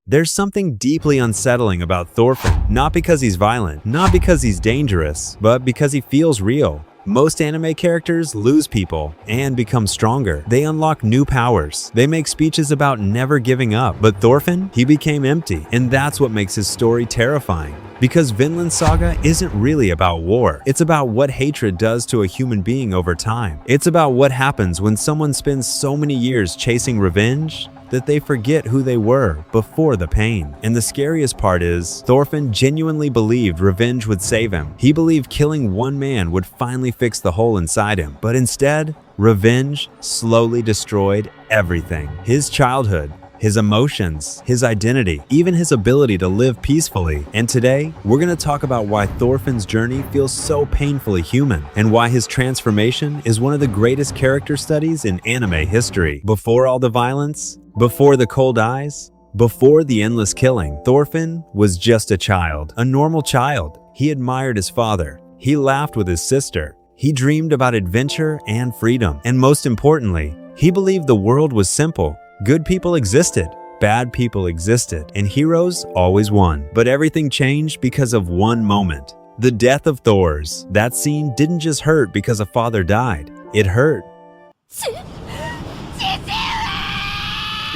There's something deeply unsettling about Thorfinn, not because he's violent, not because he's dangerous, but because he feels real. Most anime characters lose people and become stronger. They unlock new powers. They make speeches about never giving up. But Thorfinn, he became empty, and that's what makes his story terrifying. Because Vinland Saga isn't really about war. It's about what hatred does to a human being over time. It's about what happens when someone spends so many years chasing revenge that they forget who they were before the pain. And the scariest part is, Thorfinn genuinely believed revenge would save him. He believed killing one man would finally fix the hole inside him. But instead, revenge slowly destroyed everything. His childhood, his emotions, his identity, even his ability to live peacefully. And today, we're going to talk about why Thorfinn's journey feels so painfully human, and why his transformation is one of the greatest character studies in anime history. Before all the violence, before the cold eyes, before the endless killing, Thorfinn was just a child, a normal child. He admired his father. He laughed with his sister. He dreamed about adventure and freedom. And most importantly, he believed the world was simple. Good people existed, bad people existed, and heroes always won. But everything changed because of one moment. The death of Thors. That scene didn't just hurt because a father died. It hurt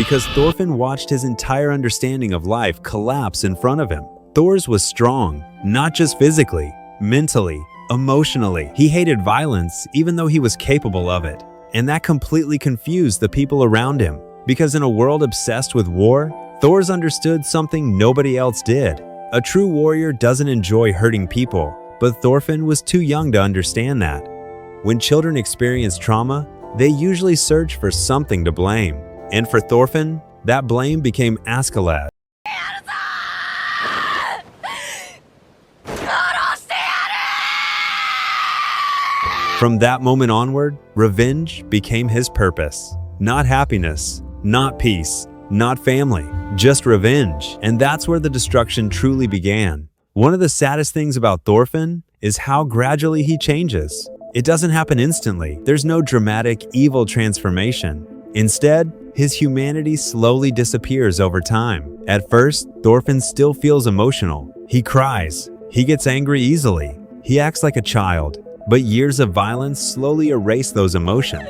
because Thorfinn watched his entire understanding of life collapse in front of him. Thors was strong, not just physically, mentally, emotionally. He hated violence even though he was capable of it. And that completely confused the people around him. Because in a world obsessed with war, Thors understood something nobody else did. A true warrior doesn't enjoy hurting people, but Thorfinn was too young to understand that. When children experience trauma, they usually search for something to blame. And for Thorfinn, that blame became Askeladd. From that moment onward, revenge became his purpose. Not happiness, not peace, not family, just revenge. And that's where the destruction truly began. One of the saddest things about Thorfinn is how gradually he changes. It doesn't happen instantly. There's no dramatic, evil transformation. Instead, his humanity slowly disappears over time. At first, Thorfinn still feels emotional. He cries. He gets angry easily. He acts like a child. But years of violence slowly erase those emotions.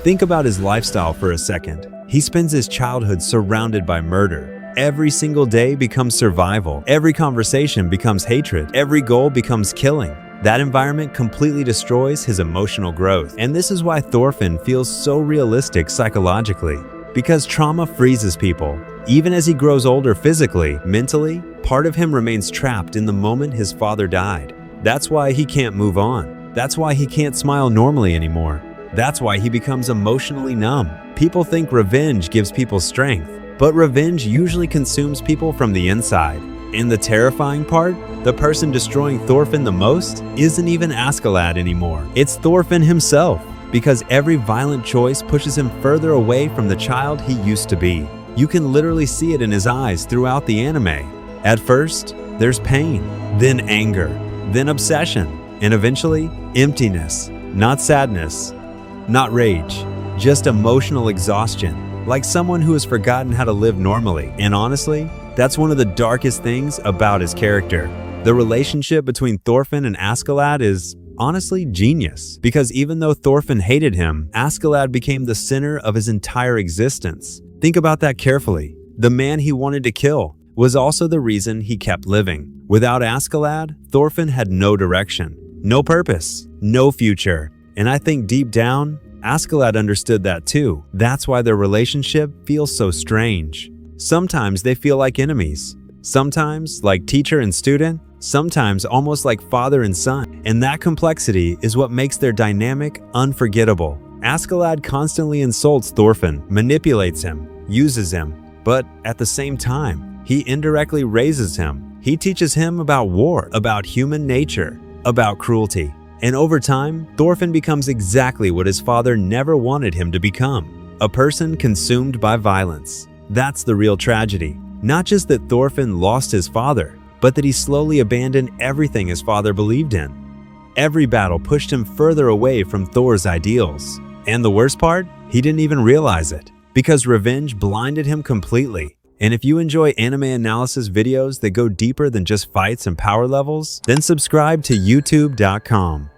Think about his lifestyle for a second. He spends his childhood surrounded by murder. Every single day becomes survival. Every conversation becomes hatred. Every goal becomes killing. That environment completely destroys his emotional growth. And this is why Thorfinn feels so realistic psychologically. Because trauma freezes people. Even as he grows older physically, mentally, part of him remains trapped in the moment his father died. That's why he can't move on. That's why he can't smile normally anymore. That's why he becomes emotionally numb. People think revenge gives people strength, but revenge usually consumes people from the inside. And the terrifying part? The person destroying Thorfinn the most isn't even Askeladd anymore. It's Thorfinn himself, because every violent choice pushes him further away from the child he used to be. You can literally see it in his eyes throughout the anime. At first, there's pain, then anger, then obsession, and eventually, emptiness. Not sadness, not rage, just emotional exhaustion, like someone who has forgotten how to live normally. And honestly, that's one of the darkest things about his character. The relationship between Thorfinn and Askeladd is honestly genius, because even though Thorfinn hated him, Askeladd became the center of his entire existence. Think about that carefully. The man he wanted to kill was also the reason he kept living. Without Askeladd, Thorfinn had no direction, no purpose, no future. And I think deep down, Askeladd understood that too. That's why their relationship feels so strange. Sometimes they feel like enemies. Sometimes like teacher and student. Sometimes almost like father and son. And that complexity is what makes their dynamic unforgettable. Askeladd constantly insults Thorfinn, manipulates him, uses him. But at the same time, he indirectly raises him. He teaches him about war, about human nature, about cruelty. And over time, Thorfinn becomes exactly what his father never wanted him to become, a person consumed by violence. That's the real tragedy. Not just that Thorfinn lost his father, but that he slowly abandoned everything his father believed in. Every battle pushed him further away from Thor's ideals. And the worst part? He didn't even realize it, because revenge blinded him completely. And if you enjoy anime analysis videos that go deeper than just fights and power levels, then subscribe to youtube.com.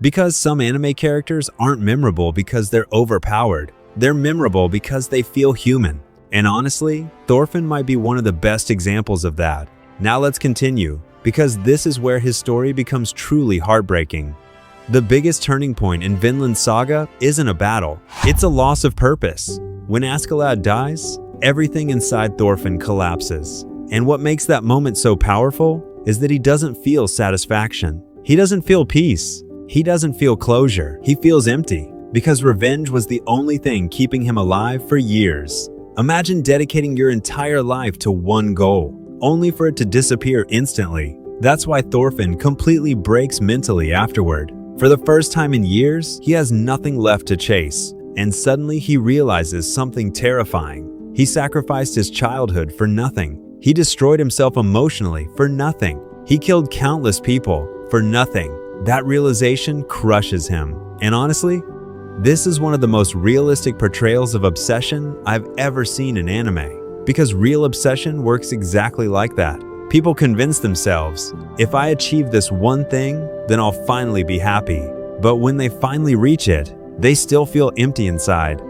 Because some anime characters aren't memorable because they're overpowered. They're memorable because they feel human. And honestly, Thorfinn might be one of the best examples of that. Now let's continue, because this is where his story becomes truly heartbreaking. The biggest turning point in Vinland Saga isn't a battle, it's a loss of purpose. When Askeladd dies, everything inside Thorfinn collapses. And what makes that moment so powerful is that he doesn't feel satisfaction. He doesn't feel peace. He doesn't feel closure. He feels empty, because revenge was the only thing keeping him alive for years. Imagine dedicating your entire life to one goal, only for it to disappear instantly. That's why Thorfinn completely breaks mentally afterward. For the first time in years, he has nothing left to chase, and suddenly he realizes something terrifying. He sacrificed his childhood for nothing. He destroyed himself emotionally for nothing. He killed countless people for nothing. That realization crushes him. And honestly, this is one of the most realistic portrayals of obsession I've ever seen in anime. Because real obsession works exactly like that. People convince themselves, if I achieve this one thing, then I'll finally be happy. But when they finally reach it, they still feel empty inside.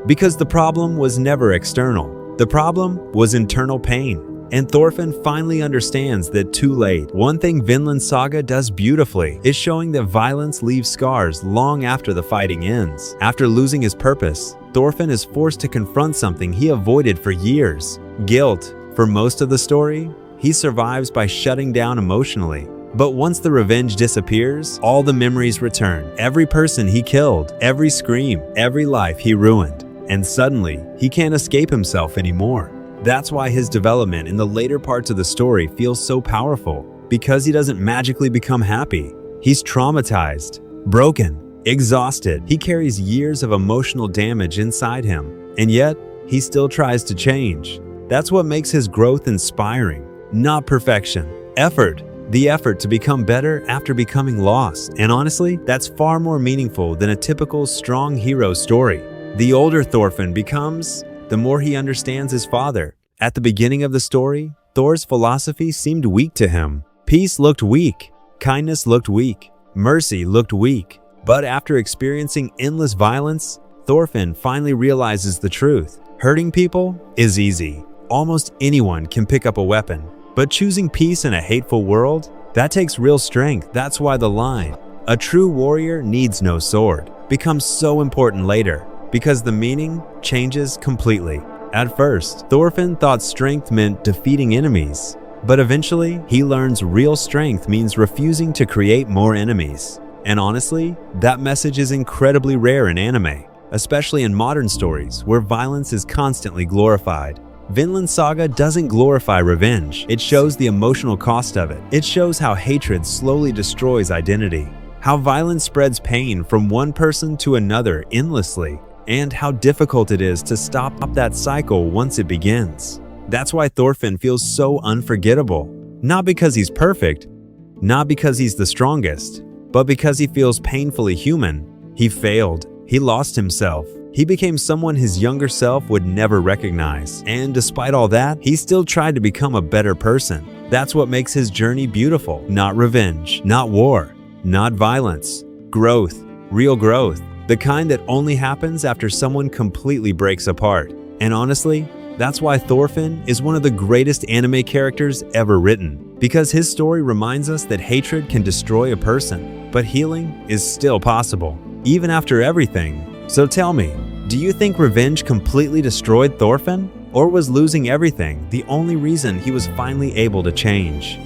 Because the problem was never external. The problem was internal pain. And Thorfinn finally understands that too late. One thing Vinland Saga does beautifully is showing that violence leaves scars long after the fighting ends. After losing his purpose, Thorfinn is forced to confront something he avoided for years: guilt. For most of the story, he survives by shutting down emotionally. But once the revenge disappears, all the memories return. Every person he killed, every scream, every life he ruined. And suddenly, he can't escape himself anymore. That's why his development in the later parts of the story feels so powerful, because he doesn't magically become happy. He's traumatized, broken, exhausted. He carries years of emotional damage inside him, and yet he still tries to change. That's what makes his growth inspiring, not perfection. Effort. The effort to become better after becoming lost. And honestly, that's far more meaningful than a typical strong hero story. The older Thorfinn becomes, the more he understands his father. At the beginning of the story, Thor's philosophy seemed weak to him. Peace looked weak. Kindness looked weak. Mercy looked weak. But after experiencing endless violence, Thorfinn finally realizes the truth. Hurting people is easy. Almost anyone can pick up a weapon. But choosing peace in a hateful world, that takes real strength. That's why the line, "A true warrior needs no sword," becomes so important later, because the meaning changes completely. At first, Thorfinn thought strength meant defeating enemies, but eventually he learns real strength means refusing to create more enemies. And honestly, that message is incredibly rare in anime, especially in modern stories where violence is constantly glorified. Vinland Saga doesn't glorify revenge. It shows the emotional cost of it. It shows how hatred slowly destroys identity, how violence spreads pain from one person to another endlessly, and how difficult it is to stop that cycle once it begins. That's why Thorfinn feels so unforgettable. Not because he's perfect, not because he's the strongest, but because he feels painfully human. He failed. He lost himself. He became someone his younger self would never recognize. And despite all that, he still tried to become a better person. That's what makes his journey beautiful. Not revenge, not war, not violence. Growth, real growth. The kind that only happens after someone completely breaks apart. And honestly, that's why Thorfinn is one of the greatest anime characters ever written. Because his story reminds us that hatred can destroy a person, but healing is still possible, even after everything. So tell me, do you think revenge completely destroyed Thorfinn? Or was losing everything the only reason he was finally able to change?